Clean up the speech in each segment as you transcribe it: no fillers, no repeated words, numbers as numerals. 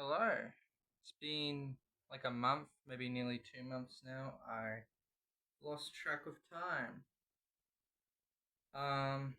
Hello. It's been like a month, maybe nearly 2 months now. I lost track of time. Um,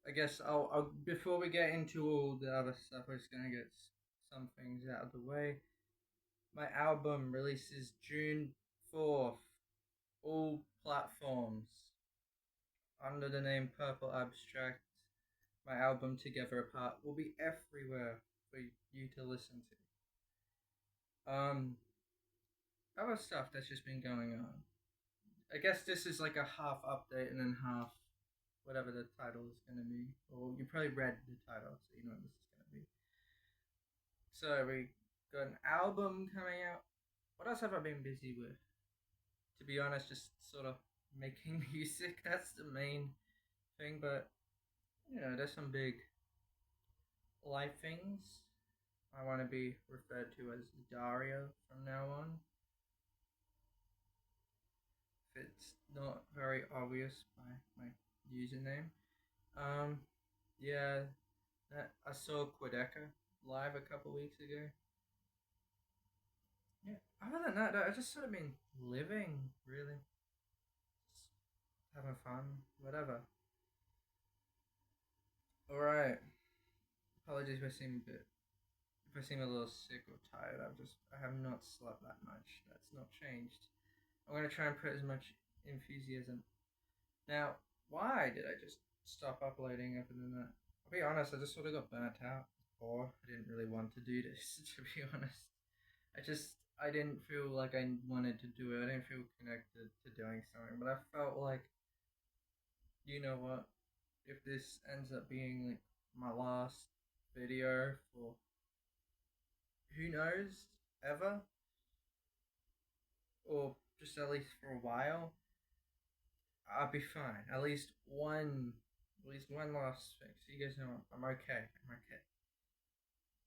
I guess I'll before we get into all the other stuff, we're just gonna get some things out of the way. My album releases June 4th, all platforms, under the name Purple Abstract. My album Together Apart will be everywhere for you to listen to. Other stuff that's just been going on. I guess this is like a half update and then half whatever the title is going to be. Or you probably read the title, so you know what this is going to be. So we got an album coming out. What else have I been busy with? To be honest, just sort of making music. That's the main thing. But there's some big life things. I want to be referred to as Dario from now on. If it's not very obvious by my username. Um, yeah, I saw Quedeca live a couple weeks ago. Yeah. Other than that, I just sort of been living, really, just having fun, whatever. All right. Apologies if I seem a little sick or tired. I have not slept that much. That's not changed. I'm gonna try and put as much enthusiasm. Now, why did I just stop uploading other than that? I'll be honest, I just sort of got burnt out. Or I didn't really want to do this, to be honest. I didn't feel like I wanted to do it. I didn't feel connected to doing something, but I felt like, you know what? If this ends up being like my last video for who knows ever, or just at least for a while, I'll be fine. At least one last thing. So you guys know I'm okay. I'm okay.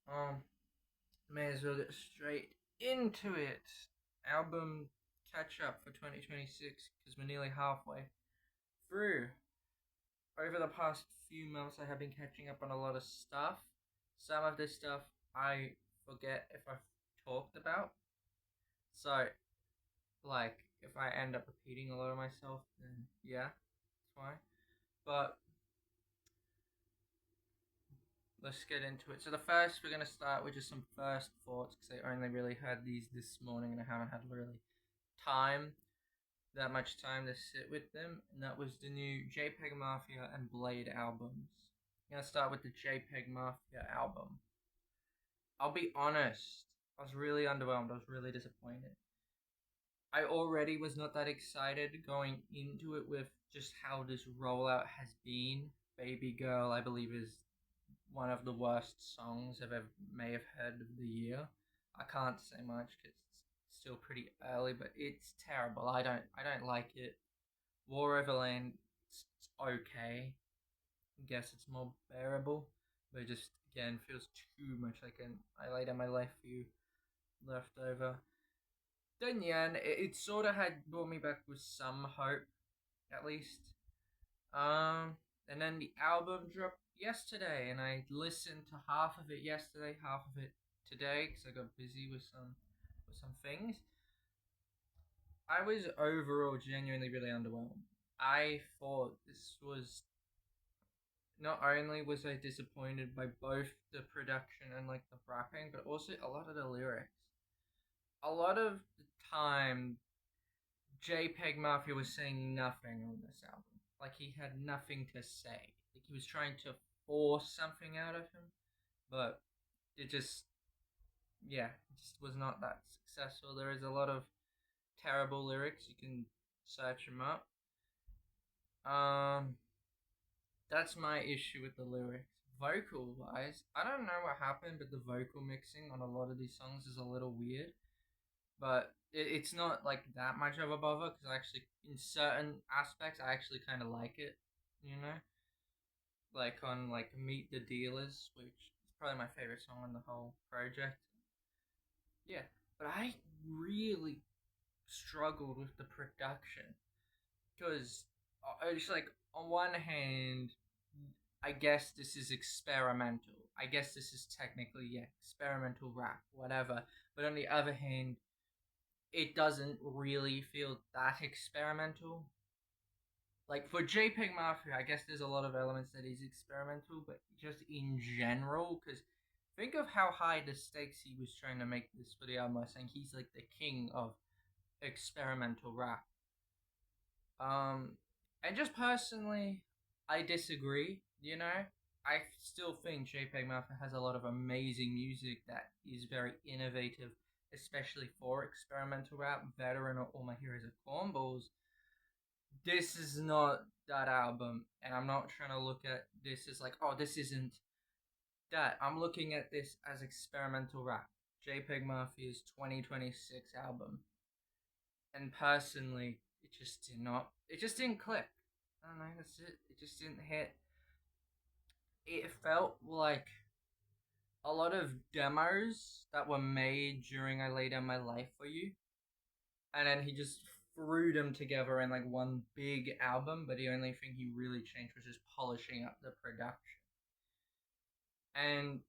Um, May as well get straight into it. Album Catchup for 2026 because we're nearly halfway through. Over the past few months, I have been catching up on a lot of stuff. Some of this stuff I forget if I've talked about. So, like, if I end up repeating a lot of myself, then yeah, it's fine. But let's get into it. So the first, we're gonna start with just some first thoughts because I only really had these this morning and I haven't had really time, that much time to sit with them, and that was the new JPEG Mafia and Blade albums. I'm gonna start with the JPEG Mafia album. I'll be honest, I was really underwhelmed. I was really disappointed. I already was not that excited going into it with just how this rollout has been. Baby Girl, I believe, is one of the worst songs I've ever may have heard of the year. I can't say much because it's still pretty early, but it's terrible. I don't like it. War Overland, it's okay. I guess it's more bearable, but it just again feels too much like an I laid on my life for you leftover. Then yeah, and it sort of had brought me back with some hope, at least. Um, and then the album dropped yesterday, and I listened to half of it yesterday, half of it today, because I got busy with some things. I was overall genuinely really underwhelmed. I thought this was not only was I disappointed by both the production and like the rapping, but also a lot of the lyrics. A lot of the time, JPEG Mafia was saying nothing on this album. Like he had nothing to say. Like he was trying to force something out of him, but it just, yeah, it just was not that successful. There is a lot of terrible lyrics. You can search them up. Um, that's my issue with the lyrics. Vocal wise, I don't know what happened, but the vocal mixing on a lot of these songs is a little weird. But it's not like that much of a bother because I actually, in certain aspects, I actually kind of like it. You know, like on like Meet the Dealers, which is probably my favorite song on the whole project. Yeah, but I really struggled with the production because it's like on one hand I guess this is experimental. I guess this is technically, yeah, experimental rap, whatever. But on the other hand, it doesn't really feel that experimental. Like for JPEG Mafia, I guess there's a lot of elements that is experimental, but just in general, because think of how high the stakes he was trying to make this for the album. I think he's like the king of experimental rap. Um, and just personally, I disagree. I still think JPEG Mafia has a lot of amazing music that is very innovative, especially for experimental rap. Veteran or All My Heroes Are Cornballs. This is not that album, and I'm not trying to look at this as like, oh, this isn't that. I'm looking at this as experimental rap. JPEG Mafia's 2026 album. And personally, it just did not. It just didn't click. I don't know. That's it. It just didn't hit. It felt like a lot of demos that were made during I Lay Down My Life for You, and then he just threw them together in like one big album. But the only thing he really changed was just polishing up the production. And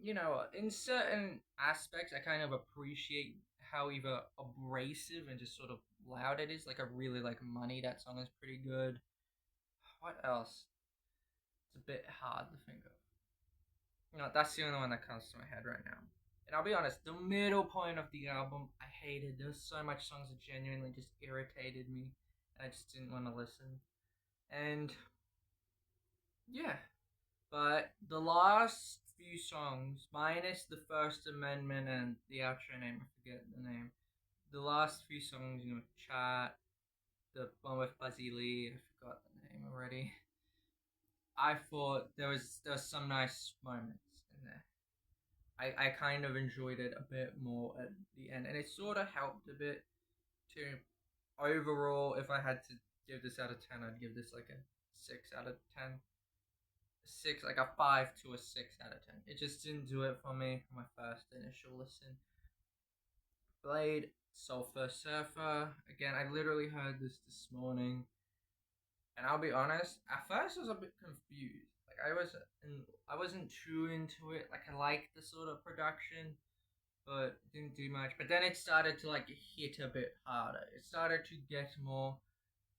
in certain aspects, I kind of appreciate how either abrasive and just sort of loud it is. Like I really like Money. That song is pretty good. What else? It's a bit hard to think of. That's the only one that comes to my head right now. And I'll be honest, the middle point of the album, I hated. There's so much songs that genuinely just irritated me. And I just didn't want to listen. And yeah, but the last few songs, minus the First Amendment and the outro name, I forget the name. The last few songs, Chat, the one with Buzzy Lee, I forgot the name already. I thought there was some nice moments in there. I kind of enjoyed it a bit more at the end, and it sort of helped a bit to overall. If I had to give this out of 10, I'd give this like a 6 out of 10. Like a 5 to a 6 out of 10. It just didn't do it for me on my first initial listen. Blade, Sulfur Surfer. Again, I literally heard this morning, and I'll be honest. At first, I was a bit confused. Like I wasn't too into it. Like I liked the sort of production, but it didn't do much. But then it started to like hit a bit harder. It started to get more.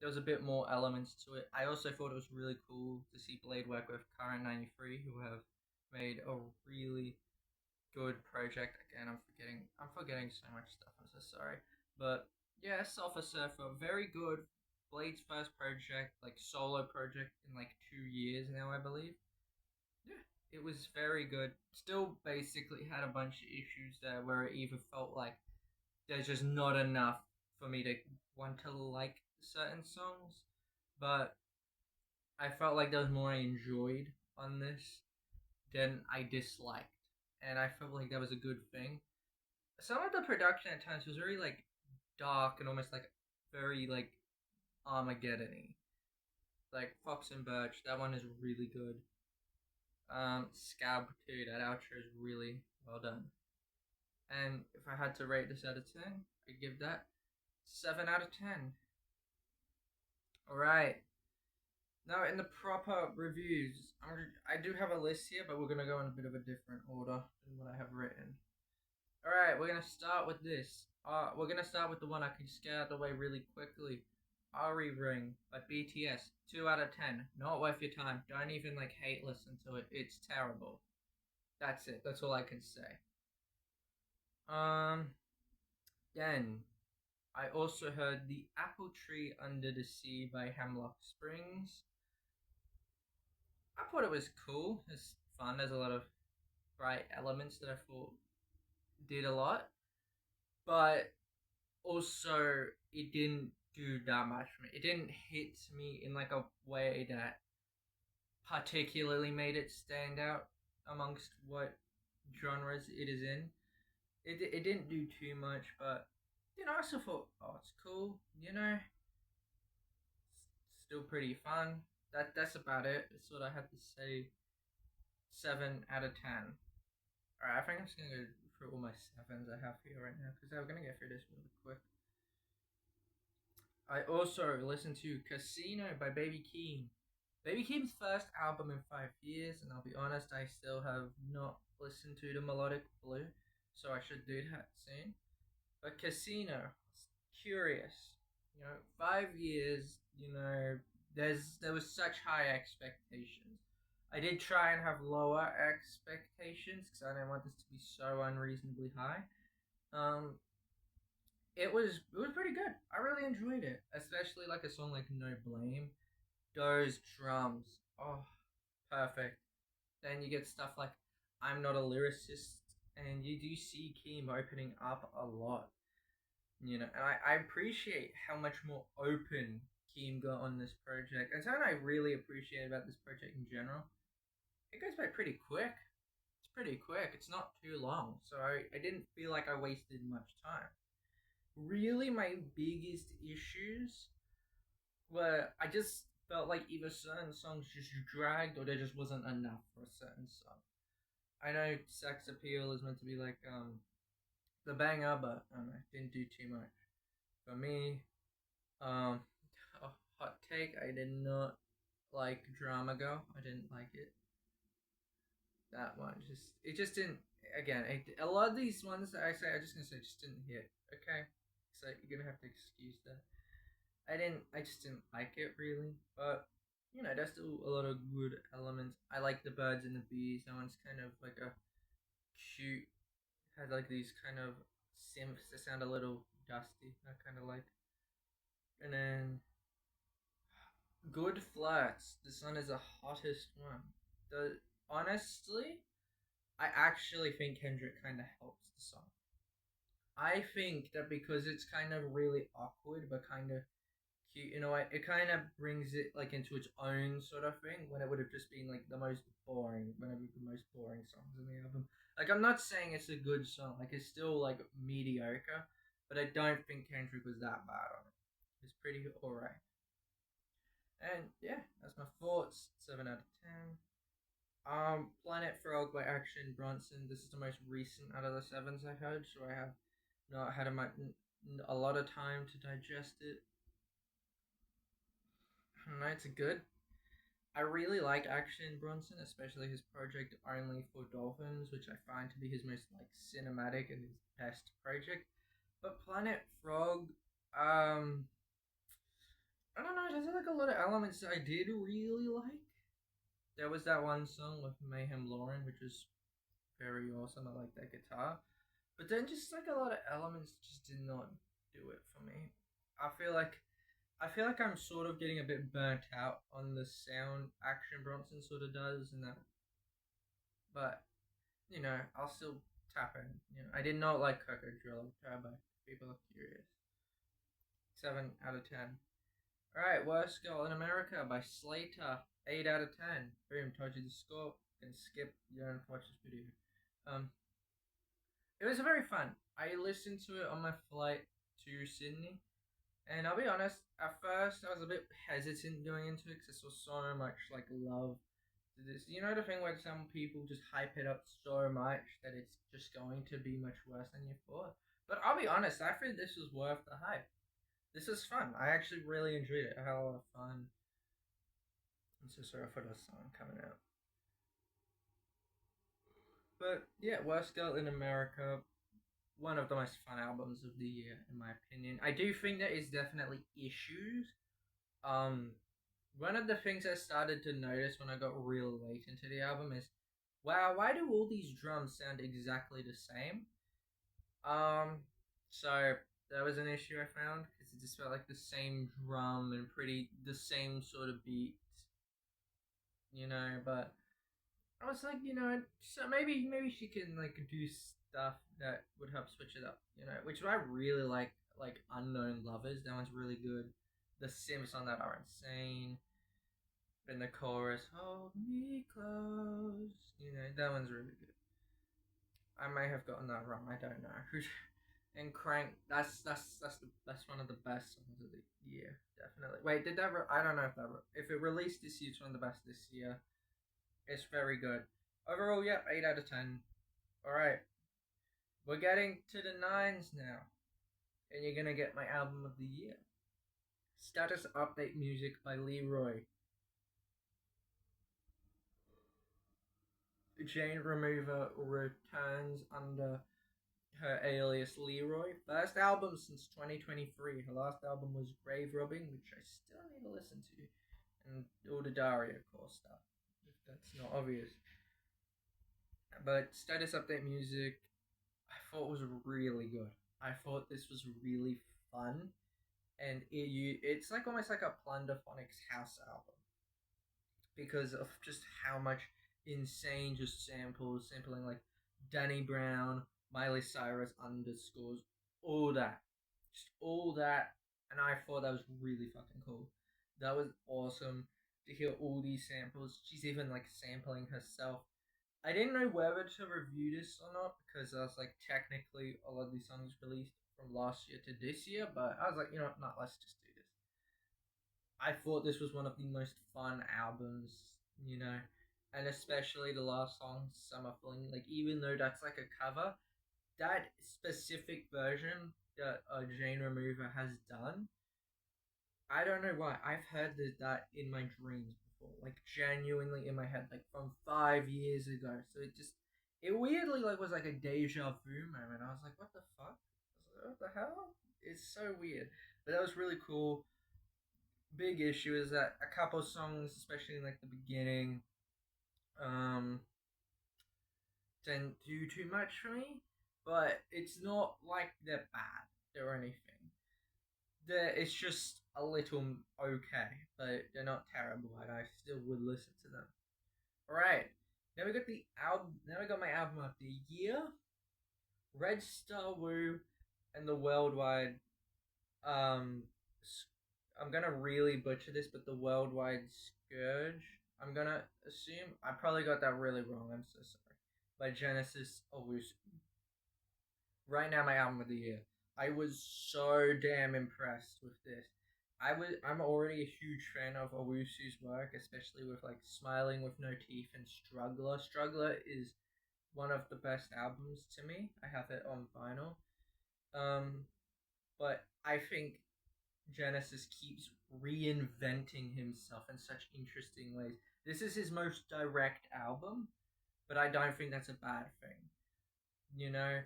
There was a bit more elements to it. I also thought it was really cool to see Blade work with Current 93, who have made a really good project. Again, I'm forgetting so much stuff. I'm so sorry. But yeah, Sulfur Surfer, very good. Blade's first project, like solo project in like 2 years now, I believe. Yeah, it was very good. Still, basically had a bunch of issues there where it either felt like there's just not enough for me to want to like certain songs, but I felt like there was more I enjoyed on this than I disliked, and I felt like that was a good thing. Some of the production at times was very like dark and almost like very like Armageddon-y. Like Fox and Birch, that one is really good. Scab too, that outro is really well done. And if I had to rate this out of 10, I'd give that 7 out of 10. Alright. Now, in the proper reviews, I do have a list here, but we're going to go in a bit of a different order than what I have written. Alright, we're going to start with this. We're going to start with the one I can just get out of the way really quickly. Ari Ring by BTS. 2 out of 10. Not worth your time. Don't even hate listen to it. It's terrible. That's it. That's all I can say. Then I also heard The Apple Tree Under the Sea by Hemlock Springs. I thought it was cool. It's fun. There's a lot of bright elements that I thought did a lot. But also, it didn't do that much for me. It didn't hit me in a way that particularly made it stand out amongst what genres it is in. It didn't do too much, but I still thought, oh, it's cool. Still pretty fun. That's about it. That's what I have to say. 7 out of 10. Alright, I think I'm just gonna go through all my sevens I have here right now because I'm gonna get through this really quick. I also listened to Casino by Baby Keem. Baby Keem's first album in 5 years, and I'll be honest, I still have not listened to the Melodic Blue, so I should do that soon. But Casino, curious. 5 years. There was such high expectations. I did try and have lower expectations because I didn't want this to be so unreasonably high. Um, it was pretty good. I really enjoyed it, especially like a song like No Blame. Those drums, oh, perfect. Then you get stuff like I'm Not a Lyricist, and you do see Keem opening up a lot. And I appreciate how much more open Keem got on this project. And something I really appreciate about this project in general, it goes by pretty quick. It's pretty quick. It's not too long, so I didn't feel like I wasted much time. Really, my biggest issues were I just felt like either certain songs just dragged or there just wasn't enough for a certain song. I know Sex Appeal is meant to be like the banger, but I don't know, didn't do too much. For me, a hot take, I did not like Drama Girl. I didn't like it that much. It just didn't. Again, a lot of these ones that I say, I'm just gonna say, just didn't hit. Okay, so you're gonna have to excuse that. I just didn't like it really, but there's still a lot of good elements. I like the birds and the bees. That one's kind of like a cute. Had like these kind of synths that sound a little dusty. I kind of like. And then Good Flats. This one is the hottest one. Honestly, I actually think Kendrick kind of helps the song. I think that because it's kind of really awkward but kind of cute, it kind of brings it like into its own sort of thing when it would have just been like the most boring, one of the most boring songs in the album. Like I'm not saying it's a good song, like it's still like mediocre, but I don't think Kendrick was that bad on it. It's pretty alright. And yeah, that's my thoughts. 7 out of 10. Planet Frog by Action Bronson. This is the most recent out of the sevens I heard, so I have not had a lot of time to digest it. No, it's good. I really like Action Bronson, especially his project Only for Dolphins, which I find to be his most like cinematic and his best project. But Planet Frog, I don't know, there's like a lot of elements that I did really like. There was that one song with Mayhem Lauren, which was very awesome. I like that guitar. But then just like a lot of elements just did not do it for me. I feel like I'm sort of getting a bit burnt out on the sound Action Bronson sort of does and that. But I'll still tap in. I did not like Coco Drill Turbo. People are curious. 7 out of 10. All right, Worst Girl in America by Slater. 8 out of 10. Boom, told you the score. You can skip. You don't have to watch this video. It was very fun. I listened to it on my flight to Sydney. And I'll be honest, at first I was a bit hesitant going into it because I saw so much like love to this. The thing where some people just hype it up so much that it's just going to be much worse than you thought. But I'll be honest, I think this was worth the hype. This is fun. I actually really enjoyed it. I had a lot of fun. I'm so sorry for the song coming out. But yeah, Worst Girl in America, one of the most fun albums of the year, in my opinion. I do think there is definitely issues. One of the things I started to notice when I got real late into the album is, wow, why do all these drums sound exactly the same? So that was an issue I found because it just felt like the same drum and the same sort of beats, But I was like, so maybe she can like do stuff that would help switch it up, which I really like Unknown Lovers. That one's really good. The synths on that are insane. And the chorus, hold me close, that one's really good. I may have gotten that wrong. I don't know. And Crank, that's one of the best songs of the year, definitely. Wait, did that? I don't know if it released this year, it's one of the best this year. It's very good. Overall, yep, 8 out of 10. All right, we're getting to the nines now, and you're gonna get my album of the year. Status Update Music by Leroy. Jane Remover returns under her alias Leroy. First album since 2023. Her last album was Grave Robbing, which I still need to listen to. And all the Daria core stuff, if that's not obvious. But status update music, I thought was really good. I thought this was really fun, and it's like almost like a Plunderphonics house album because of just how much insane just sampling like Danny Brown, Miley Cyrus underscores, all that, just all that, and I thought that was really fucking cool. That was awesome to hear all these samples. She's even like sampling herself. I didn't know whether to review this or not because I was like, technically a lot of these songs released from last year to this year, but I was like, you know, not let's just do this. I thought this was one of the most fun albums, you know, and especially the last song, Summer Fling. Like, even though that's like a cover, that specific version that Jane Remover has done, I don't know why. I've heard that in my dreams before, like genuinely in my head, like from 5 years ago. So it weirdly like was like a deja vu moment. I was like, what the fuck? I was like, what the hell? It's so weird. But that was really cool. Big issue is that a couple songs, especially in like the beginning, um, didn't do too much for me. But it's not like they're bad or anything. It's just a little okay, but they're not terrible, and I still would listen to them. All right, now we got the album. Now we got my album of the year, Red Star Woo, and the Worldwide. Um, I'm gonna really butcher this, but the Worldwide Scourge. I'm gonna assume I probably got that really wrong. I'm so sorry. By Genesis Owusu. Right now, my album of the year. I was so damn impressed with this. I'm already a huge fan of Owusu's work, especially with like Smiling with No Teeth and Struggler. Struggler is one of the best albums to me. I have it on vinyl. Um, but I think Genesis keeps reinventing himself in such interesting ways. This is his most direct album, but I don't think that's a bad thing. You know,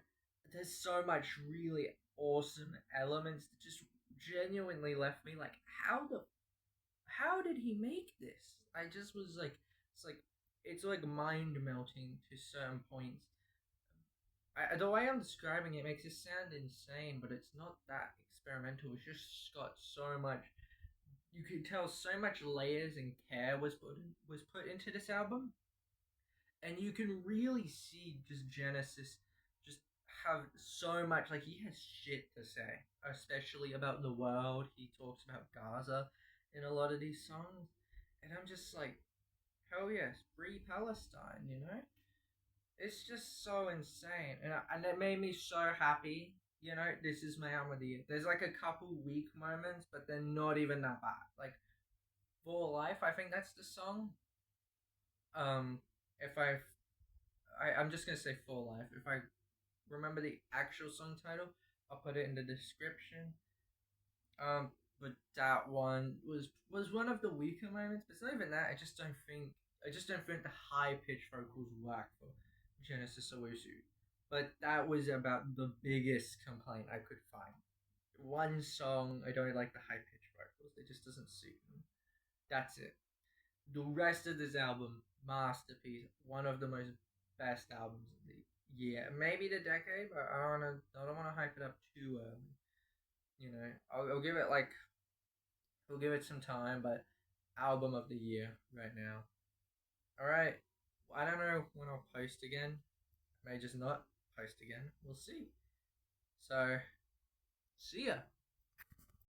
there's so much really awesome elements that just genuinely left me like, how did he make this? I just was like, it's like mind melting to certain points. The way I'm describing it makes it sound insane, but it's not that experimental. It's just got so much. You could tell so much layers and care was put into this album, and you can really see just Genesis just have so much, like he has shit to say, especially about the world. He talks about Gaza in a lot of these songs, and I'm just like, hell yes, free Palestine, you know. It's just so insane, and it made me so happy. You know, this is my album of the year. There's like a couple weak moments, but they're not even that bad. Like For Life, I think that's the song. If I'm just gonna say For Life. If I remember the actual song title, I'll put it in the description. But that one was one of the weaker moments. But it's not even that. I just don't think the high pitched vocals work for Genesis Owusu. But that was about the biggest complaint I could find. One song, I don't like the high pitched vocals. It just doesn't suit me. That's it. The rest of this album, masterpiece. One of the most best albums of the year, maybe the decade. But I don't wanna hype it up too early. You know, I'll give it like, we'll give it some time. But album of the year right now. All right. I don't know when I'll post again. I may just not post again. We'll see. So, see ya.